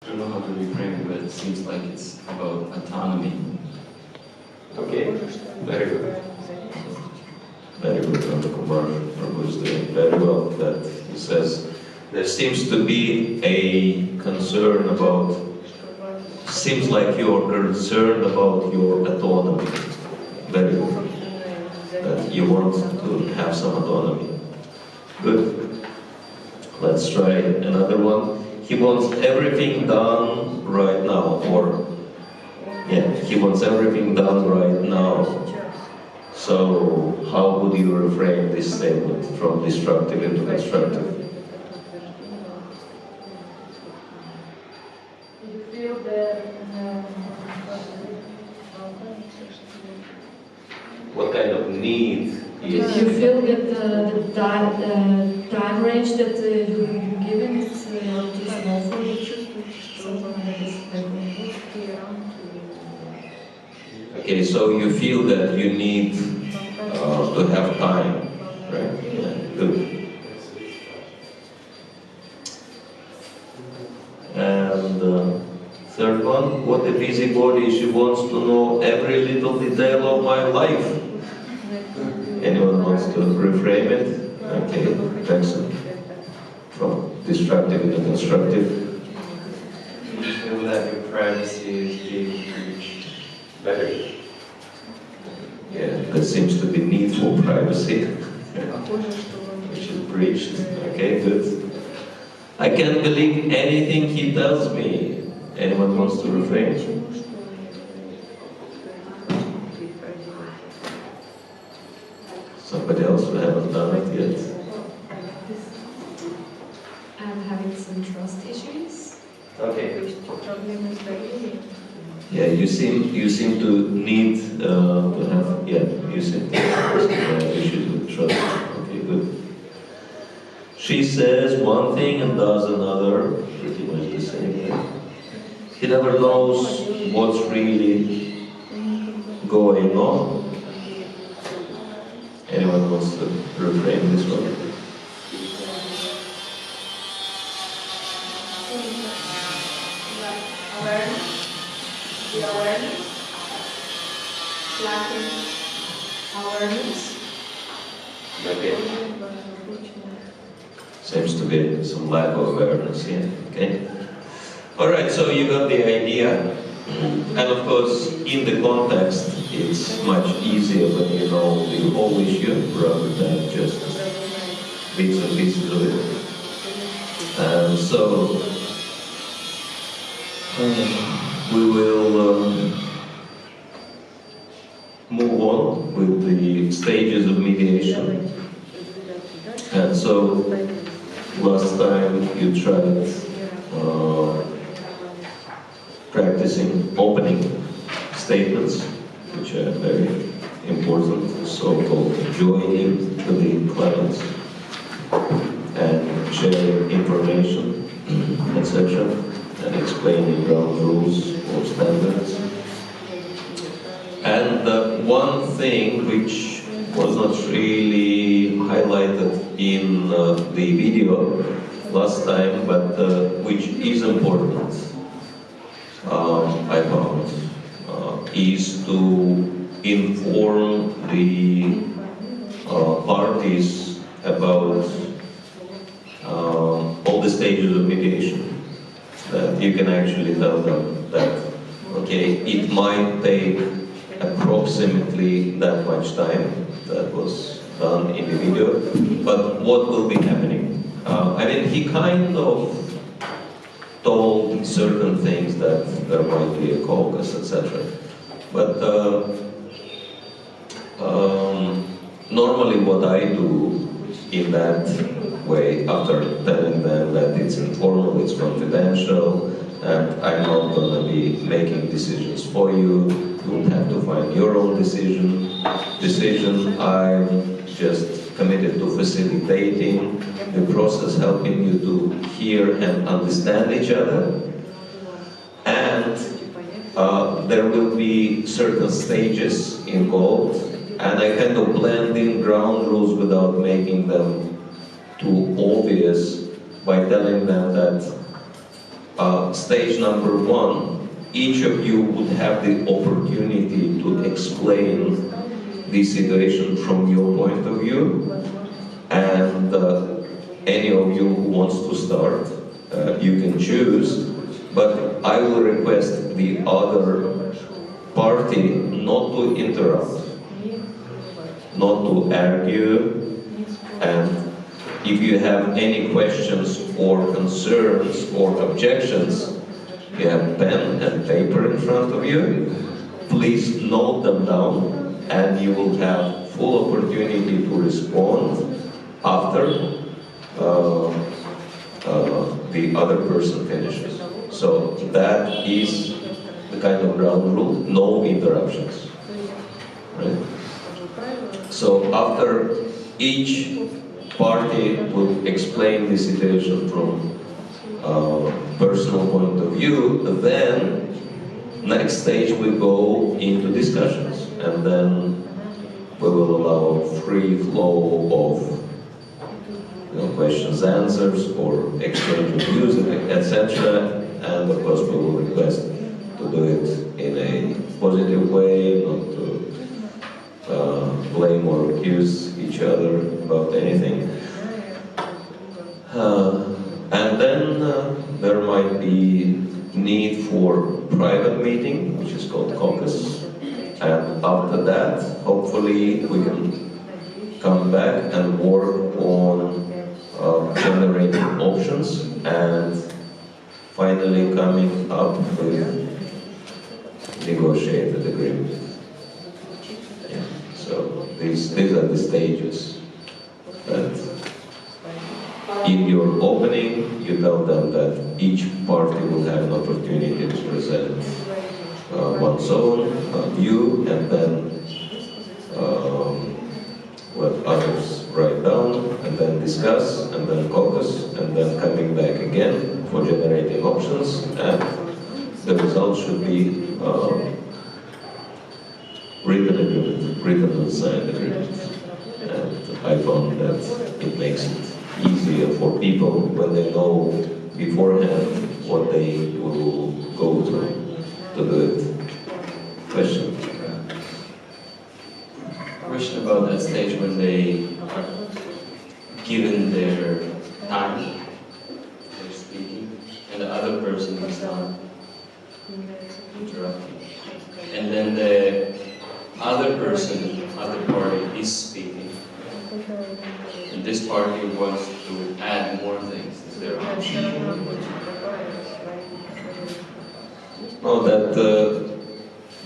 I don't know how to reframe it, but it seems like it's about autonomy. Okay, very good. Very good, Dr. Kumar is doing very well. That he says there seems to be a concern about, seems like you're concerned about your autonomy. Very good. That you want to have some autonomy. Good. Let's try another one. He wants everything done right now, or yeah, he wants everything done right now. So, how would you reframe this statement from destructive into constructive? You feel that What kind of need is? you feel that the time range that you're given is too small for you. Something that is Okay, so you feel that you need to have time, right? Yeah, good. And third one, what a busybody, she wants to know every little detail of my life. Anyone wants to reframe it? Okay, excellent. From destructive to constructive. You feel that your privacy is being breached. Better. Yeah, there seems to be need for privacy, which is breached. Okay, good. I can't believe anything he tells me. Anyone wants to reframe? Somebody else who haven't done it yet? I'm having some trust issues. Okay. Yeah, you seem to need to have, yeah, you seem to have issues with trust. Okay, good. She says one thing and does another, pretty much the same way. He never knows what's really going on. Anyone wants to reframe this one? The awareness, lacking awareness. Okay. Seems to be some lack of awareness here. Okay. All right. So you got the idea, and of course, in the context, it's much easier when you know the whole issue rather than just bits and pieces of it. And so. We will move on with the stages of mediation. And so, last time you tried practicing opening statements, which are very important, so-called joining to the clients and sharing information, etc. and explaining ground rules or standards. And one thing which was not really highlighted in the video last time, but which is important, I found, is to inform the parties about all the stages of mediation. That you can actually tell them that, okay, it might take approximately that much time. That was done in the video, but what will be happening? I mean, he kind of told certain things that there might be a caucus, etc. But normally what I do in that way, after telling them that it's informal, it's confidential, and I'm not going to be making decisions for you, you will have to find your own decision. I'm just committed to facilitating the process, helping you to hear and understand each other. And there will be certain stages involved, and I kind of blend in ground rules without making them too obvious by telling them that stage number 1, each of you would have the opportunity to explain the situation from your point of view, and any of you who wants to start, you can choose, but I will request the other party not to interrupt, not to argue, and if you have any questions or concerns or objections, you have pen and paper in front of you, please note them down, and you will have full opportunity to respond after the other person finishes. So that is the kind of ground rule, no interruptions. Right? So after each party will explain the situation from personal point of view, then next stage we go into discussions, and then we will allow free flow of questions, answers, or exchange of views, etc. And of course we will request to do it in a positive way, not to blame or accuse each other about anything. And then there might be need for private meeting, which is called caucus. And after that, hopefully we can come back and work on generating options and finally coming up with negotiated agreement. Yeah. So these are the stages. And in your opening, you tell them that each party will have an opportunity to present one's own view, and then what others write down, and then discuss, and then caucus, and then coming back again for generating options, and the result should be written agreement, written and signed agreement. And I found that it makes it easier for people when they know beforehand what they will go to do it. Question? Question about that stage when they given their time for speaking and the other person is not interrupting, and then the other person, other party is speaking, and this party wants to add more things. Is there an option? No, that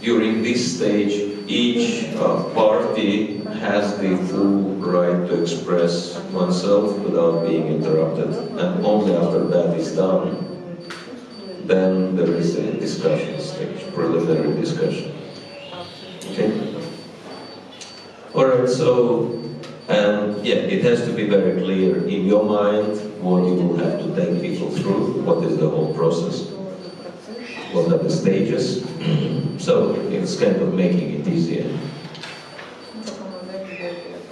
during this stage, each party has the full right to express oneself without being interrupted, and only after that is done, then there is a discussion stage, preliminary discussion. Okay? Alright, so, and yeah, it has to be very clear in your mind what you will have to take people through, what is the whole process, what are the stages. So it's kind of making it easier.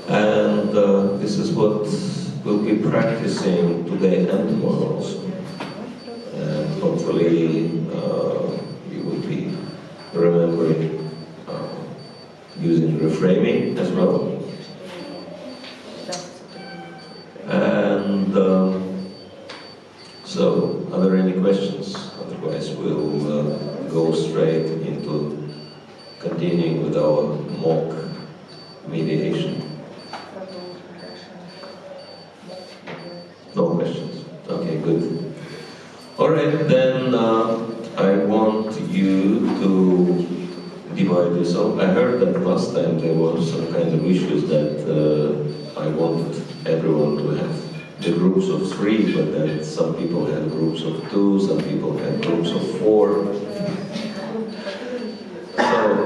And this is what we'll be practicing today and tomorrow also. And hopefully you will be remembering using reframing as well. And so, are there any questions? Otherwise we'll go straight into continuing with our mock mediation. No questions? Okay, good. Alright, then I want you to divide yourself. I heard that last time there were some kind of issues that I wanted everyone to have the groups of 3, but then some people had groups of 2, some people had groups of 4. So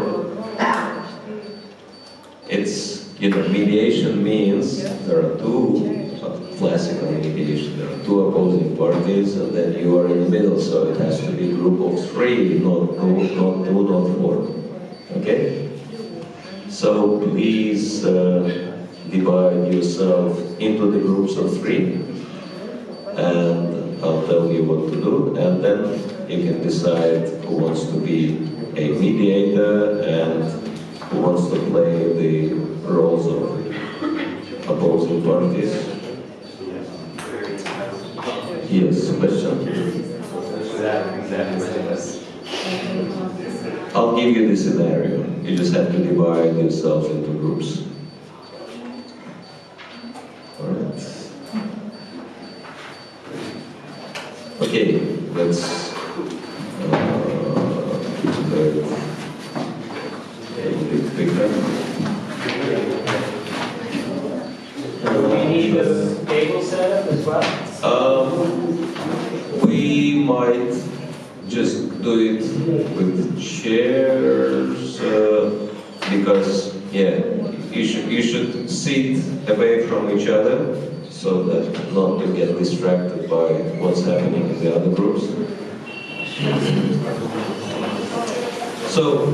it's, mediation means there are 2, classical mediation, there are 2 opposing parties, and then you are in the middle, so it has to be a group of 3, not 2, not 4. Okay? So please divide yourself into the groups of 3, and I'll tell you what to do, and then you can decide who wants to be a mediator and who wants to play the roles of opposing parties. Yes, question? I'll give you the scenario. You just have to divide yourselves into groups. Alright. Okay, let's do it a bit quicker. Do we need a table setup as well? We might just do it with chairs, because you should sit away from each other so that not to get distracted by what's happening in the other groups. So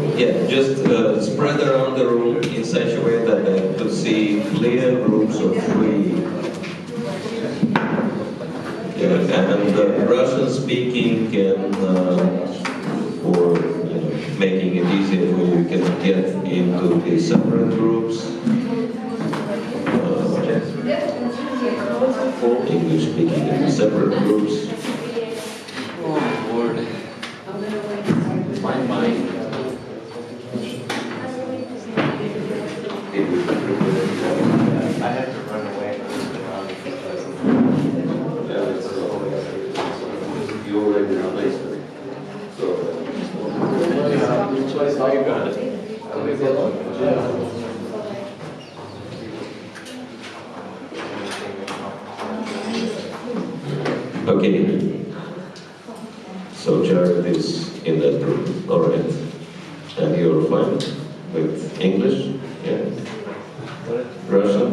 just spread around the room in such a way that they could see clear groups of 3. And Russian speaking can, for making it easier for you, can get into the separate groups. English speaking in separate groups. Oh Lord, my mind. I have to run away. You already replaced it. So, Oh, you got it. okay. So Jared is in that group. All right. And you're fine with English? Yeah. Russian?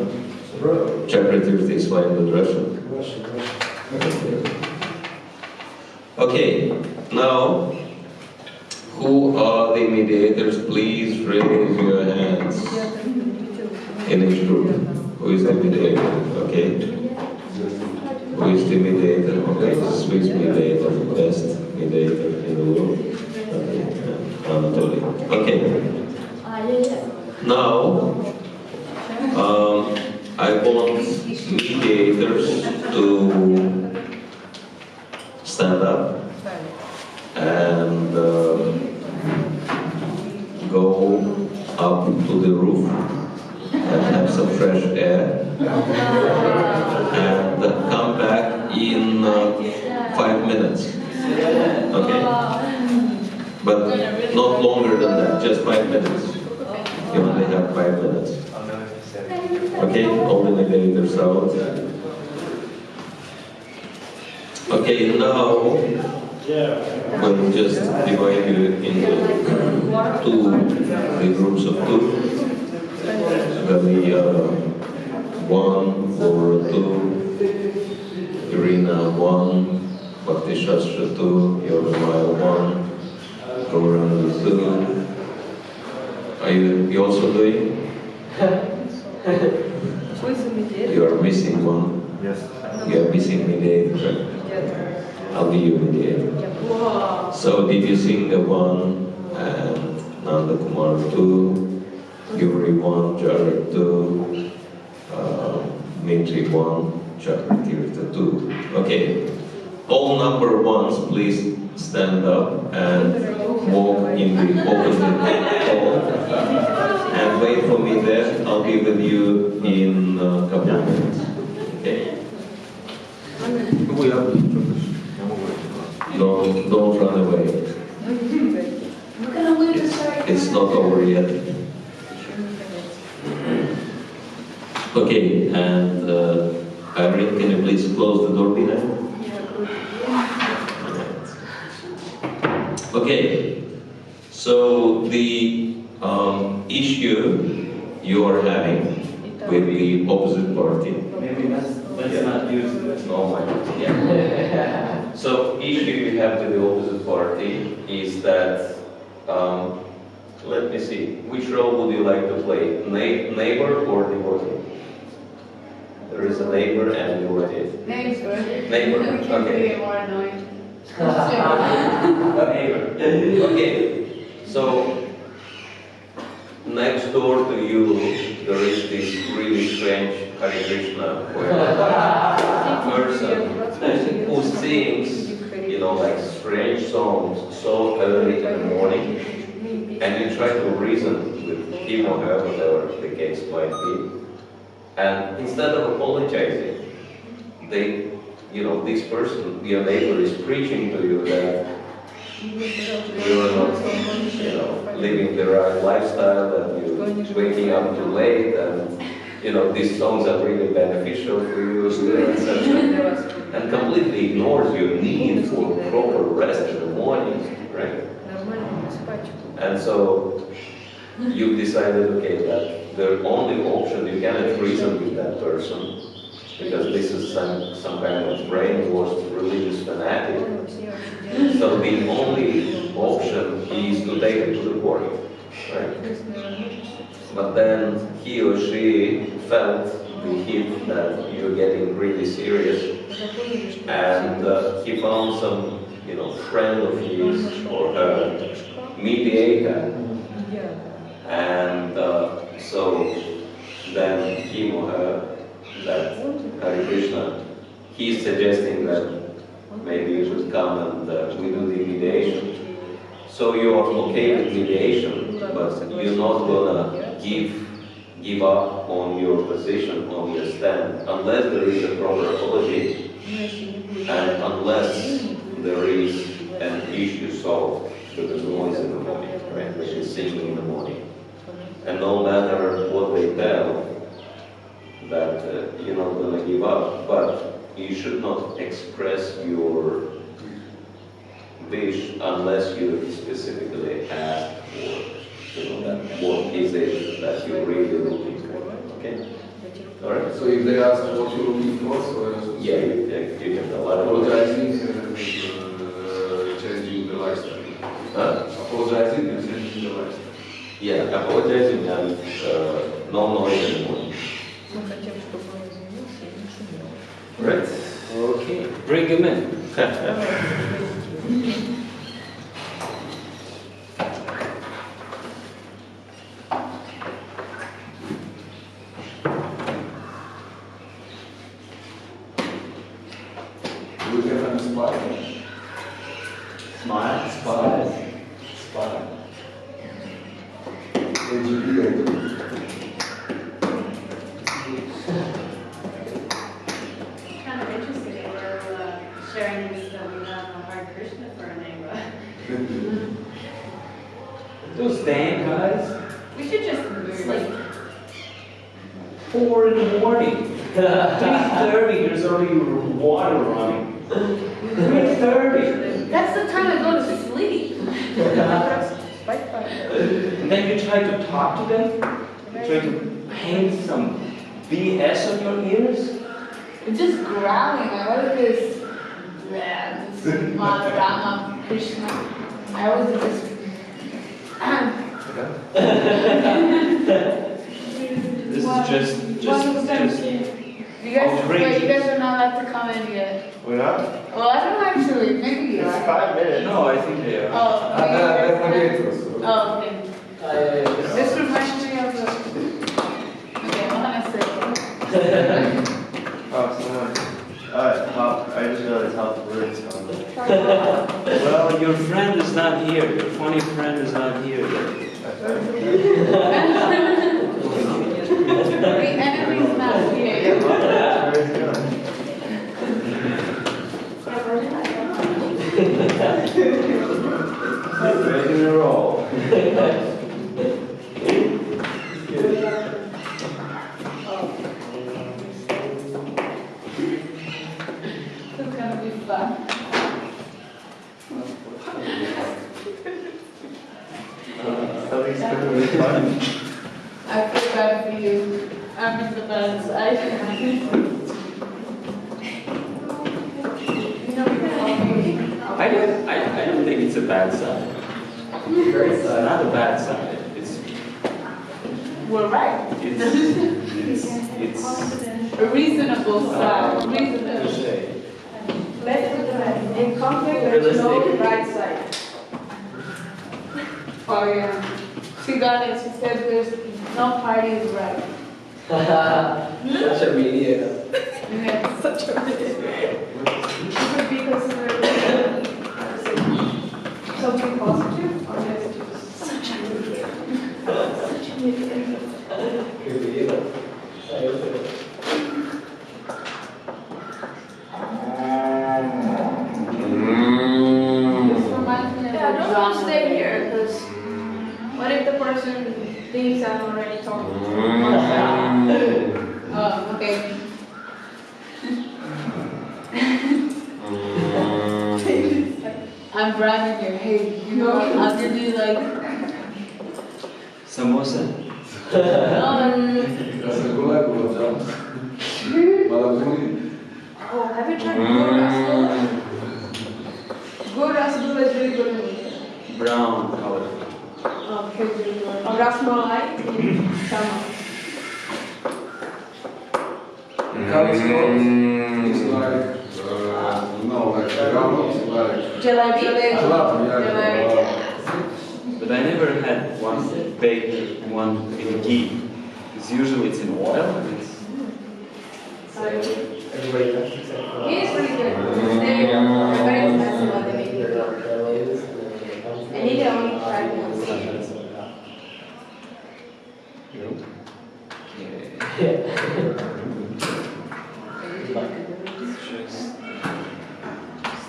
Chapter 30 is fine with Russian? Okay, now, who are the mediators? Please raise your hands in each group. Who is the mediator? Okay. Who is the mediator? Okay, Swiss mediator, best mediator in the world. Okay, Anatoly. Okay. Now, I want mediators to stand up and go up to the roof and have some fresh air and come back in 5 minutes. Okay? But not longer than that, just 5 minutes. You only have 5 minutes. Okay, all the mediators out. Okay, now we'll just divide you into the groups of 2. Maybe 1 or 2, Irina 1, Bhaktishastra 2, Yogamaya 1, Gauranga 2. Are you also doing? You are missing 1. Yes. You are missing mediator. I'll be your mediator. So did you sing the 1 and Nanda Kumar 2, Yuri 1, Jared 2, Mitri 1, Chakratirtha 2. Okay. All number 1s, please stand up and walk in the opposite hall. And wait for me there. I'll be with you in a couple of minutes. Okay? Don't run away. It's not over yet. Okay, and Irene, can you please close the door behind? Okay, so the issue you are having with the opposite party. Maybe let's not use this. No, yeah. So issue you have with the opposite party is that, let me see, which role would you like to play? Neighbor or devotee? There is a neighbor and you are his. Neighbor. Neighbor, We can okay. be more annoying. Okay, so next door to you, there is this really strange Hare Krishna person who sings, like strange songs so early in the morning, and you try to reason with him or her, whatever the case might be, and instead of apologizing, this person, your neighbor, is preaching to you that you are not, living the right lifestyle, and you're waking up too late, and these songs are really beneficial for you, etc. And completely ignores your need for proper rest in the morning, right? And so you've decided, okay, that the only option, you cannot reason with that person, because this is some kind of brainwashed religious fanatic. So the only option is to take it to the court, right? But then he or she felt the hit that you're getting really serious, and he found some, friend of his or her mediator, and so then him or her, that Hare Krishna, he's suggesting that maybe you should come and we do the mediation. So you are okay with mediation, but you're not gonna give up on your position, on your stand, unless there is a proper apology, and unless there is an issue solved with the noise in the morning, right? Which is singing in the morning. And no matter what they tell, that you're not going to give up, but you should not express your wish unless you specifically ask for, that what is it that you're really looking for, okay? All right? So if they ask what you're looking for, so yeah, you can tell that. apologizing and changing the lifestyle. Huh? Apologizing and changing the lifestyle. Yeah, apologizing and no noise anymore. Right? Okay, bring him in. Do we have an spot? Smile, smile, smile. Kind of interesting that we're sharing this that we have a Hare Krishna for a neighbor. Those damn guys. We should just sleep. 4 in the morning. 3:30, there's already water running. 3:30. That's the time I go to sleep. And then you try to talk to them, you try to paint some BS on your ears. I'm just growling. I what is this? This Rama Krishna. I was just. This is just You guys, outrageous. wait, you guys are not allowed to come in yet. We're not? Well, I don't know actually. Maybe you It's are. 5 minutes. No, I think they are. Oh, oh, okay. Yeah. This reminds me of the. Okay, I'm gonna say. Oh, someone. I just realized how the words come. Well, your friend is not here. Your funny friend is not here yet. The enemy's not here. Ready to roll. It's gonna be fun. Something's going to be fun. I feel bad for you. I'm in the bad side. I don't think it's a bad sign. It's not a bad sign. We're right. It's A reasonable side. Reasonable. Let's put them in conflict, there's no right side. Oh yeah. She got it. She said there's no party is right. Such a mediator. Yeah, such a It could be considered something positive or negative. Such a mediator. Such a mediator. Mediator. This reminds me of Yeah, a don't drama. stay here, because what if the person thinks I'm already talking to them? Oh, okay. I'm bribing you. Hey, you know what? I'll give you like. Samosa. Rasgulla, gulab jamun. Malabuni. Oh, have you tried good rasgulla? Good rasgulla is really good in India. Brown color. Okay, really good. Or rasmalai in summer. How it's called? It's like, no, like granite, like Jalebi? club, yeah. Jalebi. But I never had one baked one in ghee. It's usually it's in oil and it's Everybody touched except for. He is really good. They're very expensive what they make here. And he only tried once.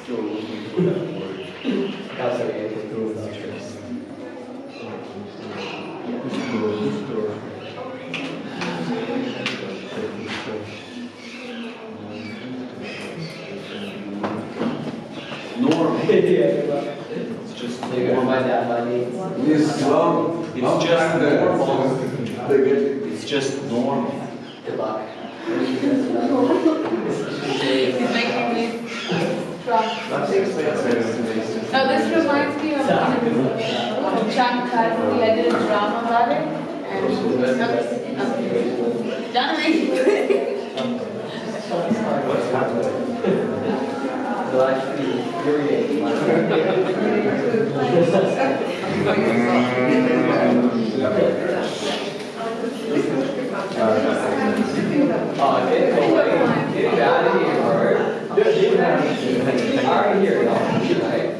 still looking for that word. That's okay, it's cool, it's true. Normal. Yeah, It's just you're gonna normal. find out by me. This long, It's just normal. They get it. It's just normal. Good luck. He's making me strong. That's expensive. No, this reminds me of Chankati. I did a drama about it. And Johnny. What's happening? They'll actually infuriate me. Oh, get it away. Get it out of here, Bert. Get it out of here. Out of here, no, right?